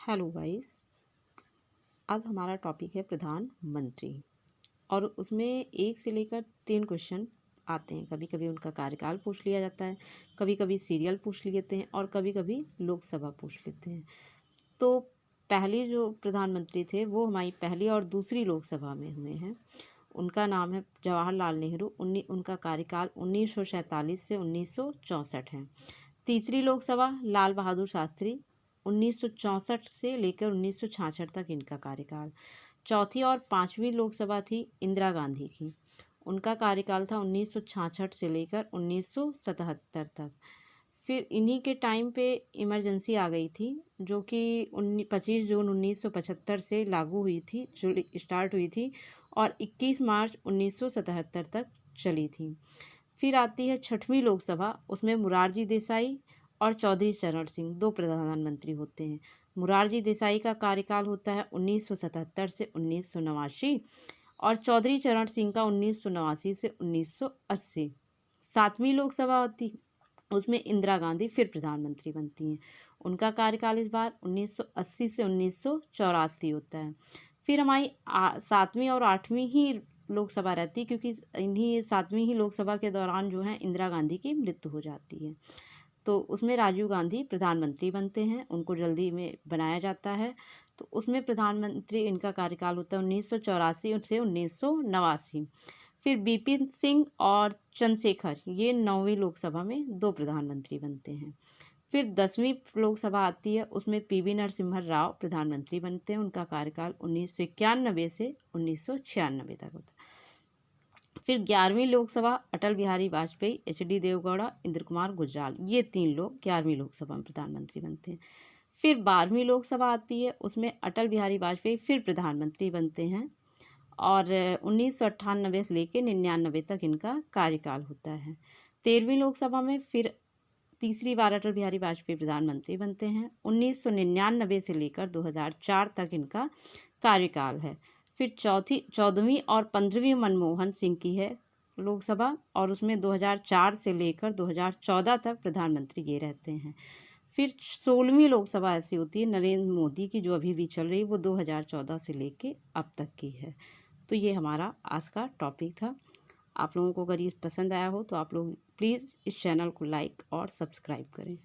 Hello guys. आज हमारा topic है प्रधानमंत्री और उसमें 1 से लेकर 3 क्वेश्चन आते हैं। कभी कभी उनका कार्यकाल पूछ लिया जाता है, कभी कभी सीरियल पूछ लेते हैं और कभी कभी लोकसभा पूछ लेते हैं। तो पहले जो प्रधानमंत्री थे वो हमारी पहली और दूसरी लोकसभा में हुए हैं। उनका नाम है जवाहरलाल नेहरू। उनका कार्यकाल 1947 से 1964 है। तीसरी लोकसभा लाल बहादुर शास्त्री, 1964 से लेकर 1966 तक इनका कार्यकाल। चौथी और पांचवी लोकसभा थी इंदिरा गांधी की। उनका कार्यकाल था 1966 से लेकर 1977 तक। फिर इन्हीं के टाइम पे इमरजेंसी आ गई थी, जो कि 25 जून 1975 से लागू हुई थी, जो स्टार्ट हुई थी और 21 मार्च 1977 तक चली थी। फिर आती है छठवीं लोकसभा, उसमें मुरारजी देसाई और चौधरी चरण सिंह 2 प्रधानमंत्री होते हैं। मुरारजी देसाई का कार्यकाल होता है 1977 से 1989 और चौधरी चरण सिंह का 1989 से 1980। सातवीं लोकसभा होती, उसमें इंदिरा गांधी फिर प्रधानमंत्री बनती हैं। उनका कार्यकाल इस बार 1980 से 1984 होता है। फिर हमारी सातवीं और आठवीं ही लोकसभा रहती है, क्योंकि इन्हीं सातवीं ही लोकसभा के दौरान जो है इंदिरा गांधी की मृत्यु हो जाती है। तो उसमें राजीव गांधी प्रधानमंत्री बनते हैं, उनको जल्दी में बनाया जाता है। तो उसमें प्रधानमंत्री इनका कार्यकाल होता है 1984 से 1989। फिर बिपिन सिंह और चंद्रशेखर, ये 9वीं लोकसभा में 2 प्रधानमंत्री बनते हैं। फिर 10वीं लोकसभा आती है, उसमें पीवी नरसिम्हा राव प्रधानमंत्री बनते हैं। उनका कार्यकाल 1991 से 1996 तक होता है। फिर 11वीं लोकसभा अटल बिहारी वाजपेयी, HD देवगौड़ा, इंद्र कुमार गुजराल, ये 3 लोग 11वीं लोकसभा में प्रधानमंत्री बनते हैं। फिर 12वीं लोकसभा आती है, उसमें अटल बिहारी वाजपेयी फिर प्रधानमंत्री बनते हैं और 1998 से लेकर 99 तक इनका कार्यकाल होता है। 13वीं लोकसभा में फिर तीसरी बार अटल बिहारी वाजपेयी प्रधानमंत्री बनते हैं। 1999 से लेकर 2004 तक इनका कार्यकाल है। फिर 14वीं और 15वीं मनमोहन सिंह की है लोकसभा और उसमें 2004 से लेकर 2014 तक प्रधानमंत्री ये रहते हैं। फिर 16वीं लोकसभा ऐसी होती है नरेंद्र मोदी की, जो अभी भी चल रही है, वो 2014 से लेके अब तक की है। तो ये हमारा आज का टॉपिक था। आप लोगों को अगर ये पसंद आया हो तो आप लोग प्लीज़ इस चैनल को लाइक और सब्सक्राइब करें।